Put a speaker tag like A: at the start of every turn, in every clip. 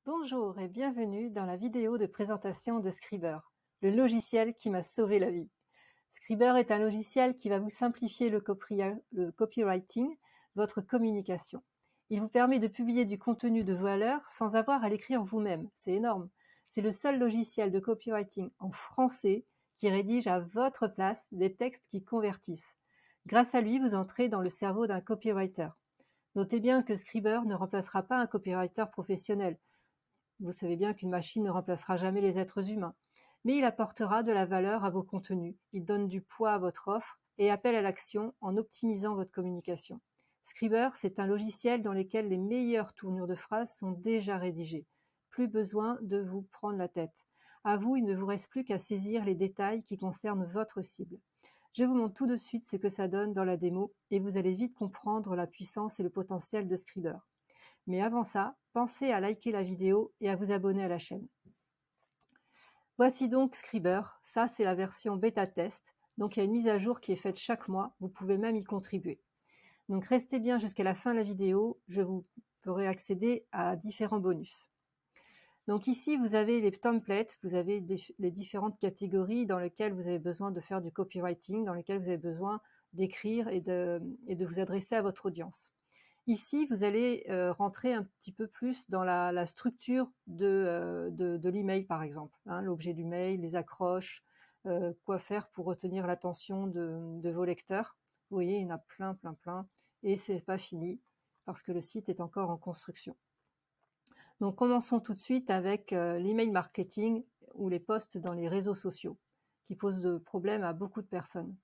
A: Bonjour et bienvenue dans la vidéo de présentation de Scriber, le logiciel qui m'a sauvé la vie. Scriber est un logiciel qui va vous simplifier le copywriting, votre communication. Il vous permet de publier du contenu de valeur sans avoir à l'écrire vous-même. C'est énorme. C'est le seul logiciel de copywriting en français qui rédige à votre place des textes qui convertissent. Grâce à lui, vous entrez dans le cerveau d'un copywriter. Notez bien que Scriber ne remplacera pas un copywriter professionnel. Vous savez bien qu'une machine ne remplacera jamais les êtres humains, mais il apportera de la valeur à vos contenus, il donne du poids à votre offre et appelle à l'action en optimisant votre communication. Scriber, c'est un logiciel dans lequel les meilleures tournures de phrases sont déjà rédigées. Plus besoin de vous prendre la tête. À vous, il ne vous reste plus qu'à saisir les détails qui concernent votre cible. Je vous montre tout de suite ce que ça donne dans la démo et vous allez vite comprendre la puissance et le potentiel de Scriber. Mais avant ça, pensez à liker la vidéo et à vous abonner à la chaîne. Voici donc Scriber, ça c'est la version bêta test, donc il y a une mise à jour qui est faite chaque mois, vous pouvez même y contribuer. Donc restez bien jusqu'à la fin de la vidéo, je vous ferai accéder à différents bonus. Donc ici vous avez les templates, vous avez les différentes catégories dans lesquelles vous avez besoin de faire du copywriting, dans lesquelles vous avez besoin d'écrire et de vous adresser à votre audience. Ici, vous allez rentrer un petit peu plus dans la structure de l'email, par exemple, hein, l'objet du mail, les accroches, quoi faire pour retenir l'attention de vos lecteurs. Vous voyez, il y en a plein, et c'est pas fini parce que le site est encore en construction. Donc, commençons tout de suite avec l'email marketing ou les posts dans les réseaux sociaux qui posent de problèmes à beaucoup de personnes.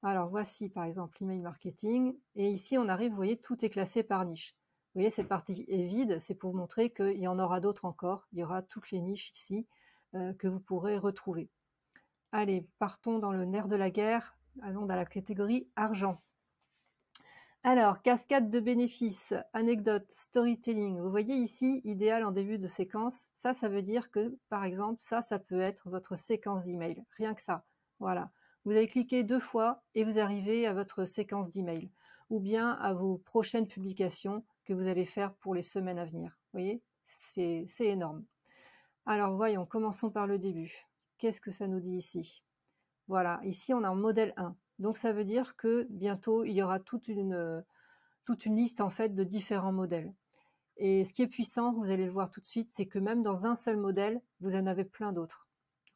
A: Alors voici par exemple l'email marketing et ici on arrive, vous voyez, tout est classé par niche. Vous voyez, cette partie est vide, c'est pour vous montrer qu'il y en aura d'autres encore. Il y aura toutes les niches ici que vous pourrez retrouver. Allez, partons dans le nerf de la guerre, allons dans la catégorie argent. Alors, cascade de bénéfices, anecdotes, storytelling. Vous voyez ici, idéal en début de séquence. Ça veut dire que, par exemple, ça peut être votre séquence d'email. Rien que ça. Voilà. Vous allez cliquer 2 fois et vous arrivez à votre séquence d'email. Ou bien à vos prochaines publications que vous allez faire pour les semaines à venir. Vous voyez, c'est énorme. Alors, voyons, commençons par le début. Qu'est-ce que ça nous dit ici? Voilà, ici on est en modèle 1. Donc ça veut dire que bientôt il y aura toute une liste en fait de différents modèles. Et ce qui est puissant, vous allez le voir tout de suite, c'est que même dans un seul modèle, vous en avez plein d'autres.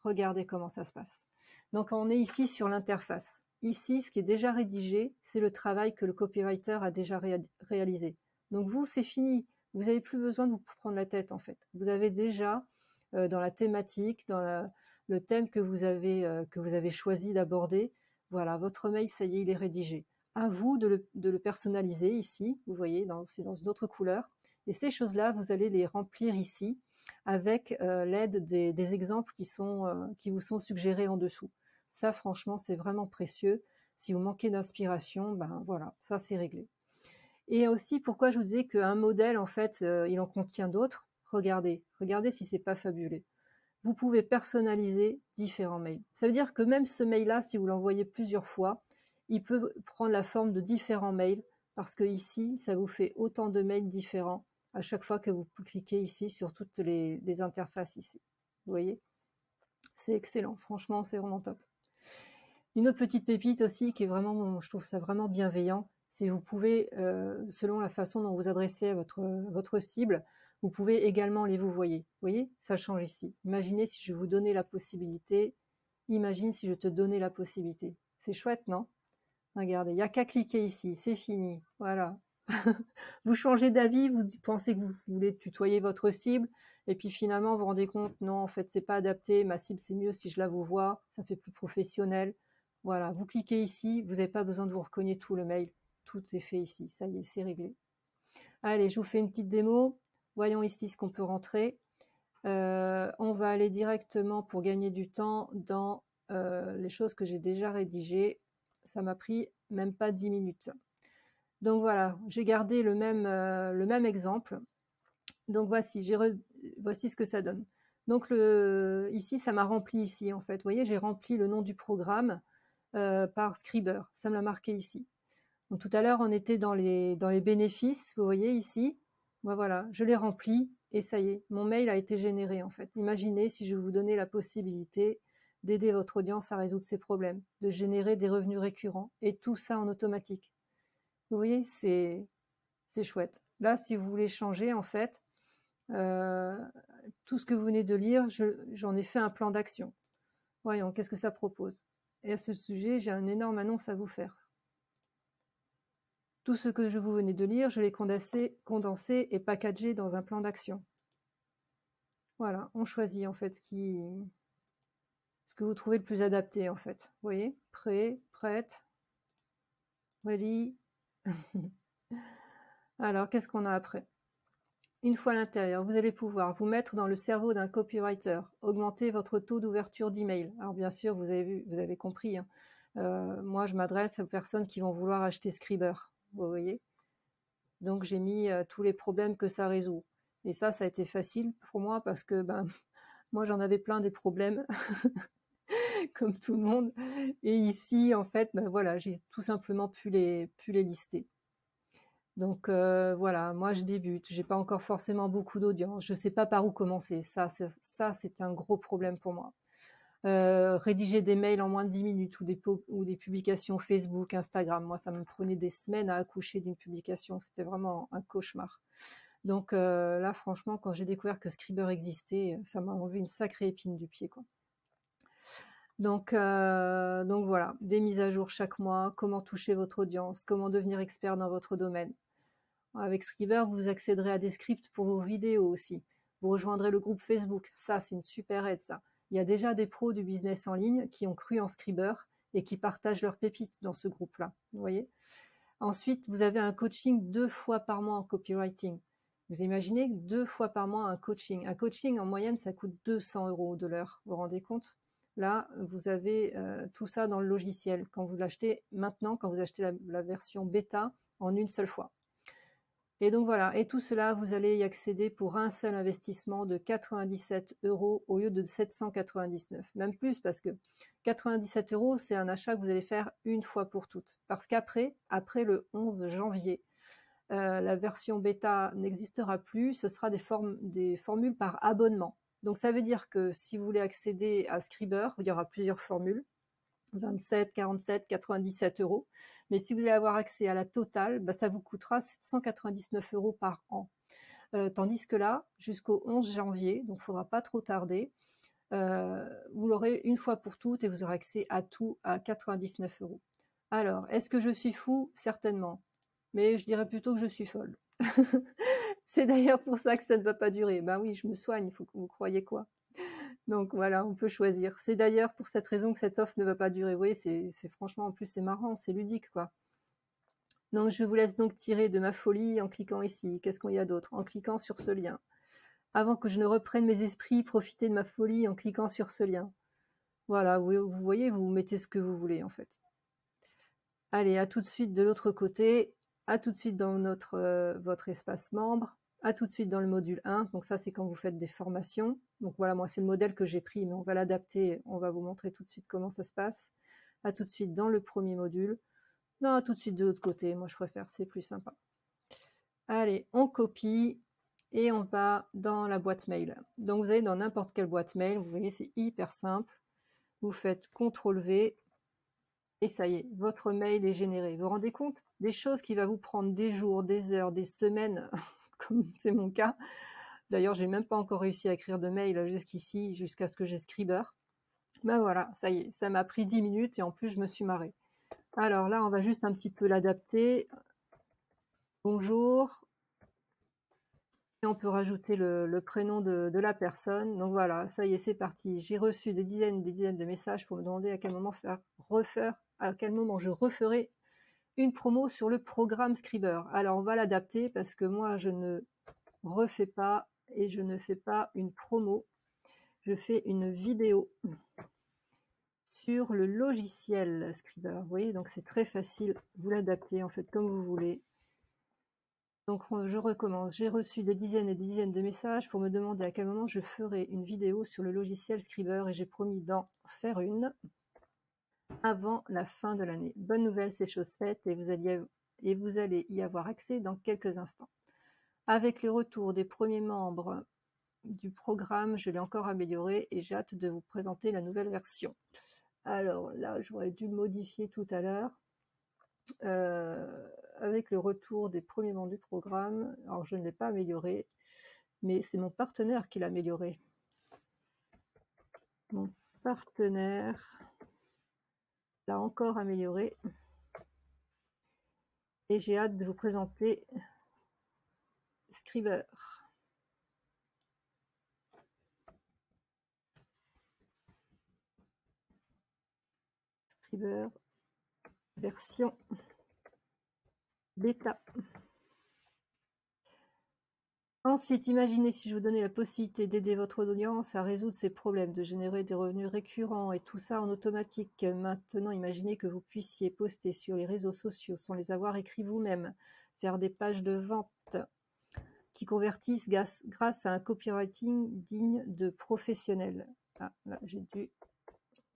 A: Regardez comment ça se passe. Donc on est ici sur l'interface. Ici, ce qui est déjà rédigé, c'est le travail que le copywriter a déjà réalisé. Donc vous, c'est fini. Vous n'avez plus besoin de vous prendre la tête en fait. Vous avez déjà dans la thématique, le thème que vous avez choisi d'aborder, voilà, votre mail, ça y est, il est rédigé. À vous de le personnaliser ici, vous voyez, c'est dans une autre couleur. Et ces choses-là, vous allez les remplir ici avec l'aide des exemples qui vous sont suggérés en dessous. Ça, franchement, c'est vraiment précieux. Si vous manquez d'inspiration, ben voilà, ça c'est réglé. Et aussi, pourquoi je vous disais qu'un modèle, en fait, il en contient d'autres. Regardez si c'est pas fabuleux. Vous pouvez personnaliser différents mails. Ça veut dire que même ce mail-là, si vous l'envoyez plusieurs fois, il peut prendre la forme de différents mails parce que ici, ça vous fait autant de mails différents à chaque fois que vous cliquez ici sur toutes les interfaces ici. Vous voyez? C'est excellent. Franchement, c'est vraiment top. Une autre petite pépite aussi qui est vraiment, je trouve ça vraiment bienveillant, c'est vous pouvez, selon la façon dont vous adressez à votre cible, vous pouvez également les vous voyez. Vous voyez, ça change ici. Imaginez si je vous donnais la possibilité. Imagine si je te donnais la possibilité. C'est chouette, non? Regardez, il n'y a qu'à cliquer ici, c'est fini. Voilà. Vous changez d'avis, vous pensez que vous voulez tutoyer votre cible, et puis finalement vous vous rendez compte, non, en fait, c'est pas adapté, ma cible, c'est mieux si je la vous vois, ça fait plus professionnel. Voilà, vous cliquez ici, vous n'avez pas besoin de vous recogner tout le mail, tout est fait ici, ça y est, c'est réglé. Allez, je vous fais une petite démo. Voyons ici ce qu'on peut rentrer. On va aller directement pour gagner du temps dans les choses que j'ai déjà rédigées. Ça m'a pris même pas 10 minutes. Donc voilà, j'ai gardé le même exemple. Donc voici ce que ça donne. Donc ici, ça m'a rempli ici en fait. Vous voyez, j'ai rempli le nom du programme par Scriber. Ça me l'a marqué ici. Donc tout à l'heure, on était dans les bénéfices, vous voyez ici. Moi, voilà, je l'ai rempli et ça y est, mon mail a été généré en fait. Imaginez si je vous donnais la possibilité d'aider votre audience à résoudre ses problèmes, de générer des revenus récurrents et tout ça en automatique. Vous voyez, c'est chouette. Là, si vous voulez changer en fait, tout ce que vous venez de lire, j'en ai fait un plan d'action. Voyons, qu'est-ce que ça propose? Et à ce sujet, j'ai une énorme annonce à vous faire. Tout ce que je vous venez de lire, je l'ai condensé et packagé dans un plan d'action. Voilà, on choisit en fait ce que vous trouvez le plus adapté en fait. Vous voyez, prêt, prête, ready. Alors, qu'est-ce qu'on a après? Une fois à l'intérieur, vous allez pouvoir vous mettre dans le cerveau d'un copywriter, augmenter votre taux d'ouverture d'email. Alors bien sûr, vous avez compris, hein. Moi, je m'adresse aux personnes qui vont vouloir acheter Scriber, vous voyez. Donc j'ai mis tous les problèmes que ça résout. Et ça a été facile pour moi parce que moi j'en avais plein des problèmes, comme tout le monde. Et ici, en fait, voilà, j'ai tout simplement pu les lister. Donc voilà, moi je débute, j'ai pas encore forcément beaucoup d'audience, je sais pas par où commencer. Ça c'est un gros problème pour moi. Rédiger des mails en moins de 10 minutes ou des publications Facebook, Instagram, moi ça me prenait des semaines à accoucher d'une publication, c'était vraiment un cauchemar. Donc là franchement, quand j'ai découvert que Scriber existait, ça m'a enlevé une sacrée épine du pied, quoi. Donc voilà, des mises à jour chaque mois, comment toucher votre audience, comment devenir expert dans votre domaine. Avec Scriber, vous accéderez à des scripts pour vos vidéos aussi. Vous rejoindrez le groupe Facebook. Ça, c'est une super aide, ça. Il y a déjà des pros du business en ligne qui ont cru en Scriber et qui partagent leurs pépites dans ce groupe-là. Vous voyez? Ensuite, vous avez un coaching 2 fois par mois en copywriting. Vous imaginez 2 fois par mois un coaching. Un coaching, en moyenne, ça coûte 200 € de l'heure. Vous vous rendez compte? Là, vous avez tout ça dans le logiciel. Quand vous l'achetez maintenant, quand vous achetez la version bêta en une seule fois. Et donc voilà, et tout cela, vous allez y accéder pour un seul investissement de 97 € au lieu de 799. Même plus, parce que 97 €, c'est un achat que vous allez faire une fois pour toutes. Parce qu'après, après le 11 janvier, la version bêta n'existera plus, ce sera des formules par abonnement. Donc ça veut dire que si vous voulez accéder à Scriber, il y aura plusieurs formules. 27, 47, 97 €. Mais si vous allez avoir accès à la totale, ça vous coûtera 799 € par an. Tandis que là, jusqu'au 11 janvier, donc il ne faudra pas trop tarder, vous l'aurez une fois pour toutes et vous aurez accès à tout à 99 €. Alors, est-ce que je suis fou? Certainement. Mais je dirais plutôt que je suis folle. C'est d'ailleurs pour ça que ça ne va pas durer. Ben oui, je me soigne, il faut que vous croyez quoi. Donc voilà, on peut choisir. C'est d'ailleurs pour cette raison que cette offre ne va pas durer. Vous voyez, c'est franchement, en plus, c'est marrant, c'est ludique, quoi. Donc je vous laisse donc tirer de ma folie en cliquant ici. Qu'est-ce qu'il y a d'autre? En cliquant sur ce lien. Avant que je ne reprenne mes esprits, profitez de ma folie en cliquant sur ce lien. Voilà, vous voyez, vous mettez ce que vous voulez, en fait. Allez, à tout de suite de l'autre côté. À tout de suite dans votre espace membre. À tout de suite dans le module 1. Donc ça, c'est quand vous faites des formations. Donc voilà, moi, c'est le modèle que j'ai pris, mais on va l'adapter. On va vous montrer tout de suite comment ça se passe. À tout de suite dans le premier module. Non, à tout de suite de l'autre côté. Moi, je préfère, c'est plus sympa. Allez, on copie et on va dans la boîte mail. Donc, vous allez dans n'importe quelle boîte mail. Vous voyez, c'est hyper simple. Vous faites CTRL-V et ça y est, votre mail est généré. Vous vous rendez compte? Des choses qui vont vous prendre des jours, des heures, des semaines, comme c'est mon cas. D'ailleurs, j'ai même pas encore réussi à écrire de mail jusqu'ici, jusqu'à ce que j'ai Scriber. Ben voilà, ça y est, ça m'a pris 10 minutes et en plus, je me suis marrée. Alors là, on va juste un petit peu l'adapter. Bonjour. Et on peut rajouter le prénom de la personne. Donc voilà, ça y est, c'est parti. J'ai reçu des dizaines de messages pour me demander à quel moment à quel moment je referai une promo sur le programme Scriber. Alors on va l'adapter parce que moi je ne refais pas et je ne fais pas une promo. Je fais une vidéo sur le logiciel Scriber. Vous voyez, donc c'est très facile. Vous l'adaptez en fait comme vous voulez. Donc je recommence. J'ai reçu des dizaines et des dizaines de messages pour me demander à quel moment je ferai une vidéo sur le logiciel Scriber et j'ai promis d'en faire une avant la fin de l'année. Bonne nouvelle, c'est chose faite et vous allez y avoir accès dans quelques instants. Avec les retours des premiers membres du programme, je l'ai encore amélioré et j'ai hâte de vous présenter la nouvelle version. Alors là, j'aurais dû le modifier tout à l'heure. Avec le retour des premiers membres du programme, alors je ne l'ai pas amélioré, mais c'est mon partenaire qui l'a amélioré. Mon partenaire l'a encore amélioré et j'ai hâte de vous présenter Scriber. Scriber version bêta. Ensuite, imaginez si je vous donnais la possibilité d'aider votre audience à résoudre ses problèmes, de générer des revenus récurrents et tout ça en automatique. Maintenant, imaginez que vous puissiez poster sur les réseaux sociaux sans les avoir écrits vous-même, faire des pages de vente qui convertissent grâce à un copywriting digne de professionnel. Ah, là, j'ai dû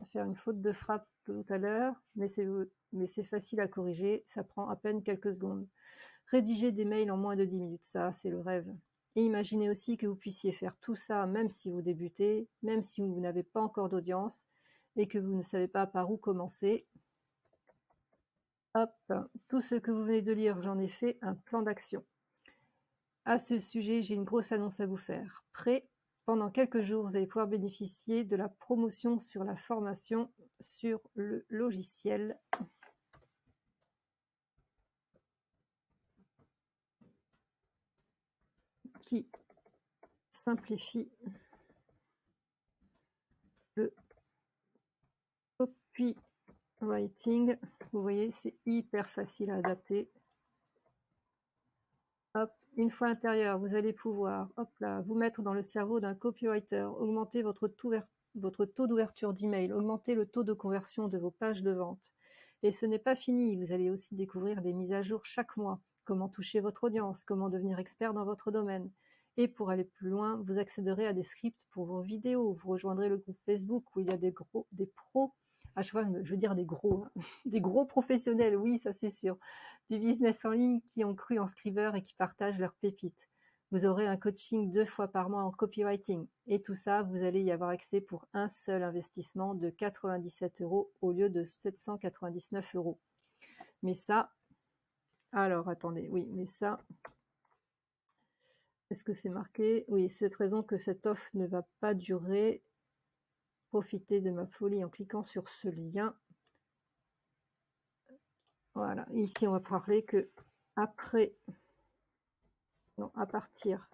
A: faire une faute de frappe tout à l'heure, mais c'est facile à corriger, ça prend à peine quelques secondes. Rédiger des mails en moins de 10 minutes, ça c'est le rêve. Et imaginez aussi que vous puissiez faire tout ça même si vous débutez, même si vous n'avez pas encore d'audience et que vous ne savez pas par où commencer. Hop, tout ce que vous venez de lire, j'en ai fait un plan d'action. À ce sujet, j'ai une grosse annonce à vous faire. Prêt? Pendant quelques jours, vous allez pouvoir bénéficier de la promotion sur la formation sur le logiciel qui simplifie le copywriting. Vous voyez, c'est hyper facile à adapter. Hop, une fois à l'intérieur, vous allez pouvoir, hop là, vous mettre dans le cerveau d'un copywriter, augmenter votre taux d'ouverture d'email, augmenter le taux de conversion de vos pages de vente. Et ce n'est pas fini, vous allez aussi découvrir des mises à jour chaque mois, comment toucher votre audience, comment devenir expert dans votre domaine. Et pour aller plus loin, vous accéderez à des scripts pour vos vidéos, vous rejoindrez le groupe Facebook où il y a des pros, à chaque fois je veux dire des gros, hein, des gros professionnels, oui ça c'est sûr, du business en ligne qui ont cru en Scriber et qui partagent leurs pépites. Vous aurez un coaching 2 fois par mois en copywriting. Et tout ça, vous allez y avoir accès pour un seul investissement de 97 € au lieu de 799 €. Mais ça, alors attendez, oui, mais ça, est-ce que c'est marqué? Oui, c'est cette raison que cette offre ne va pas durer. Profitez de ma folie en cliquant sur ce lien. Voilà, ici on va parler que après, non, à partir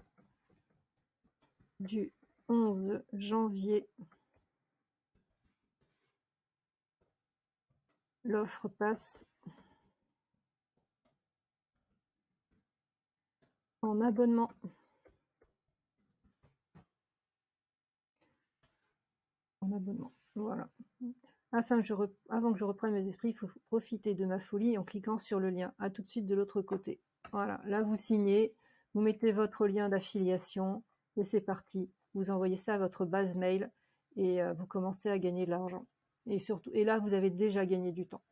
A: du 11 janvier, l'offre passe en abonnement. En abonnement, voilà. Avant que je reprenne mes esprits, il faut profiter de ma folie en cliquant sur le lien. À tout de suite de l'autre côté. Voilà, là vous signez, vous mettez votre lien d'affiliation et c'est parti. Vous envoyez ça à votre base mail et vous commencez à gagner de l'argent. Et surtout, et là vous avez déjà gagné du temps.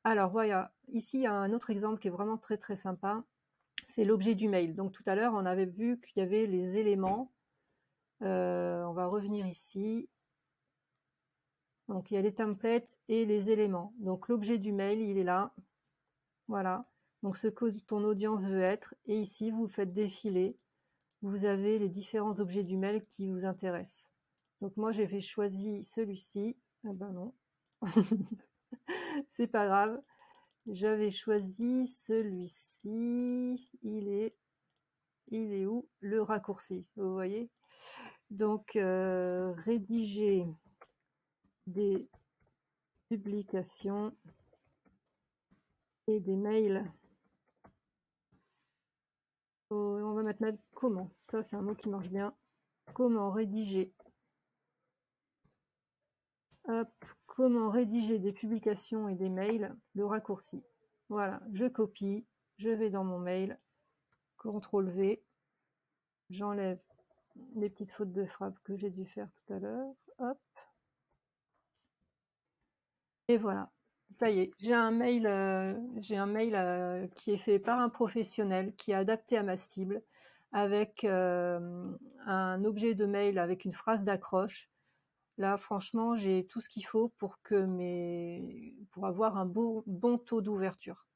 A: Alors voilà, ici il y a un autre exemple qui est vraiment très très sympa. C'est l'objet du mail. Donc tout à l'heure on avait vu qu'il y avait les éléments. On va revenir ici. Donc il y a les templates et les éléments. Donc l'objet du mail, il est là. Voilà. Donc ce que ton audience veut être. Et ici, vous faites défiler. Vous avez les différents objets du mail qui vous intéressent. Donc moi, j'ai choisi celui-ci. Ah ben non. C'est pas grave. J'avais choisi celui-ci. Il est où? Le raccourci. Vous voyez? Donc rédiger des publications et des mails. On va mettre comment. Ça, c'est un mot qui marche bien. Comment rédiger. Hop, comment rédiger des publications et des mails. Le raccourci. Voilà, je copie. Je vais dans mon mail. CTRL V. J'enlève les petites fautes de frappe que j'ai dû faire tout à l'heure. Hop. Et voilà. Ça y est, j'ai un mail qui est fait par un professionnel, qui est adapté à ma cible, avec un objet de mail avec une phrase d'accroche. Là, franchement, j'ai tout ce qu'il faut pour avoir un bon taux d'ouverture.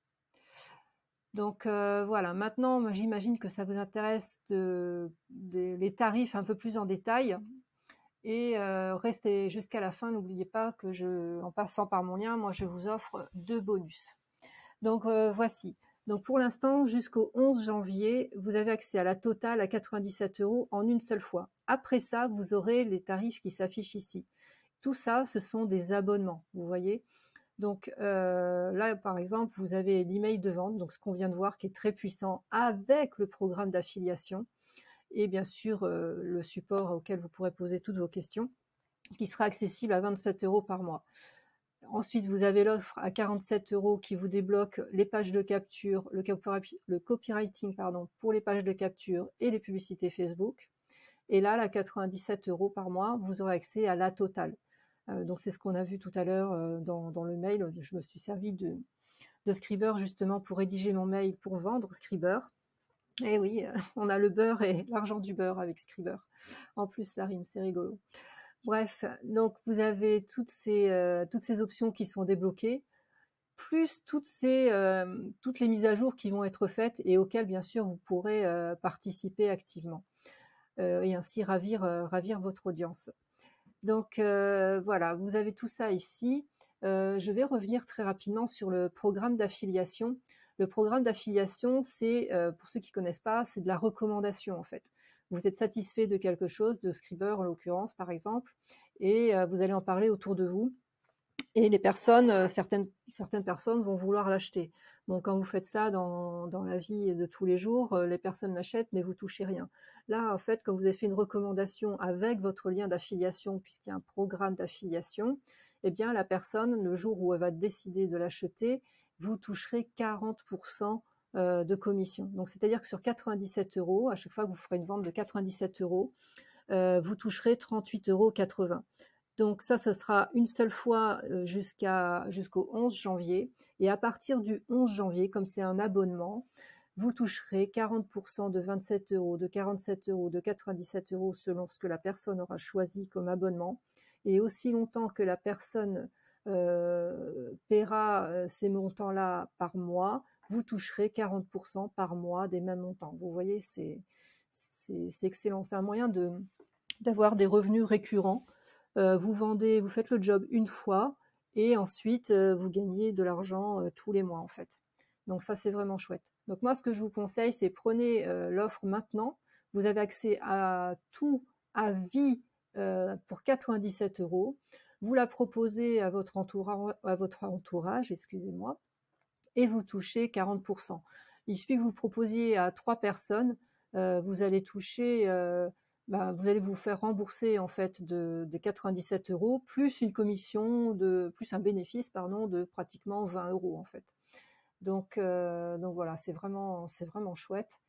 A: Donc voilà, maintenant, j'imagine que ça vous intéresse les tarifs un peu plus en détail. Et restez jusqu'à la fin, n'oubliez pas que en passant par mon lien, moi je vous offre 2 bonus. Donc voici. Donc pour l'instant, jusqu'au 11 janvier, vous avez accès à la totale à 97 € en une seule fois. Après ça, vous aurez les tarifs qui s'affichent ici. Tout ça, ce sont des abonnements, vous voyez. Donc là, par exemple, vous avez l'email de vente, donc ce qu'on vient de voir, qui est très puissant avec le programme d'affiliation et bien sûr le support auquel vous pourrez poser toutes vos questions, qui sera accessible à 27 € par mois. Ensuite, vous avez l'offre à 47 € qui vous débloque les pages de capture, le copywriting pour les pages de capture et les publicités Facebook. Et là, à 97 € par mois, vous aurez accès à la totale. Donc c'est ce qu'on a vu tout à l'heure dans le mail. Je me suis servi de Scriber justement pour rédiger mon mail pour vendre Scriber. Et oui, on a le beurre et l'argent du beurre avec Scriber. En plus, ça rime, c'est rigolo. Bref, donc vous avez toutes ces options qui sont débloquées, plus toutes les mises à jour qui vont être faites et auxquelles, bien sûr, vous pourrez participer activement et ainsi ravir votre audience. Donc voilà, vous avez tout ça ici. Je vais revenir très rapidement sur le programme d'affiliation. Le programme d'affiliation, c'est, pour ceux qui ne connaissent pas, c'est de la recommandation en fait. Vous êtes satisfait de quelque chose, de Scriber en l'occurrence par exemple, et vous allez en parler autour de vous. Et les personnes, certaines personnes vont vouloir l'acheter. Bon, quand vous faites ça dans la vie de tous les jours, les personnes l'achètent, mais vous touchez rien. Là, en fait, quand vous avez fait une recommandation avec votre lien d'affiliation, puisqu'il y a un programme d'affiliation, eh bien, la personne, le jour où elle va décider de l'acheter, vous toucherez 40% de commission. Donc, c'est-à-dire que sur 97 €, à chaque fois que vous ferez une vente de 97 €, vous toucherez 38,80 €. Donc ça sera une seule fois jusqu'au 11 janvier. Et à partir du 11 janvier, comme c'est un abonnement, vous toucherez 40% de 27 €, de 47 €, de 97 € selon ce que la personne aura choisi comme abonnement. Et aussi longtemps que la personne paiera ces montants-là par mois, vous toucherez 40% par mois des mêmes montants. Vous voyez, c'est excellent. C'est un moyen d'avoir des revenus récurrents. Vous faites le job une fois et ensuite vous gagnez de l'argent tous les mois en fait. Donc ça c'est vraiment chouette. Donc moi ce que je vous conseille c'est prenez l'offre maintenant. Vous avez accès à tout à vie pour 97 €. Vous la proposez à votre entourage, excusez-moi, et vous touchez 40%. Il suffit que vous le proposiez à 3 personnes, vous allez toucher vous allez vous faire rembourser en fait de 97 € plus une commission plus un bénéfice de pratiquement 20 € en fait. Donc voilà, c'est vraiment chouette.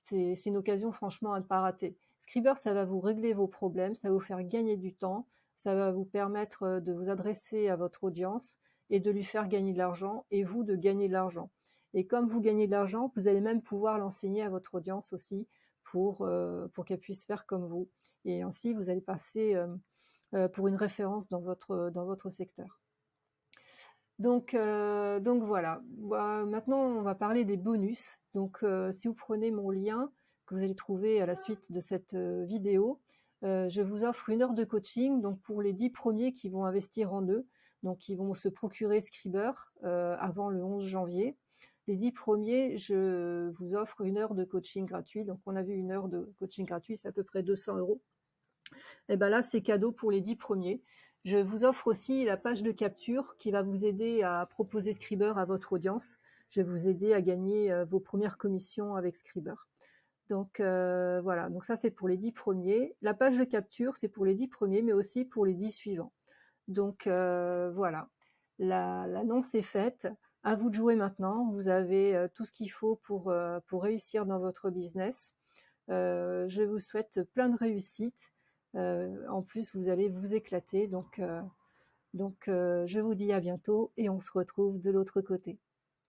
A: C'est une occasion franchement à ne pas rater. Scriber, ça va vous régler vos problèmes, ça va vous faire gagner du temps, ça va vous permettre de vous adresser à votre audience et de lui faire gagner de l'argent et vous de gagner de l'argent. Et comme vous gagnez de l'argent, vous allez même pouvoir l'enseigner à votre audience aussi pour qu'elle puisse faire comme vous. Et ainsi, vous allez passer pour une référence dans votre secteur. Donc voilà. Maintenant, on va parler des bonus. Donc, si vous prenez mon lien que vous allez trouver à la suite de cette vidéo, je vous offre 1 heure de coaching. Donc, pour les 10 premiers qui vont investir en eux, donc qui vont se procurer Scriber avant le 11 janvier. Les 10 premiers, je vous offre 1 heure de coaching gratuit. Donc, on a vu 1 heure de coaching gratuit, c'est à peu près 200 €. Et bien là, c'est cadeau pour les 10 premiers. Je vous offre aussi la page de capture qui va vous aider à proposer Scriber à votre audience. Je vais vous aider à gagner vos premières commissions avec Scriber. Donc voilà, donc ça c'est pour les 10 premiers. La page de capture, c'est pour les 10 premiers, mais aussi pour les 10 suivants. Donc voilà, l'annonce est faite. À vous de jouer maintenant. Vous avez tout ce qu'il faut pour réussir dans votre business. Je vous souhaite plein de réussite. En plus, vous allez vous éclater. Donc je vous dis à bientôt et on se retrouve de l'autre côté.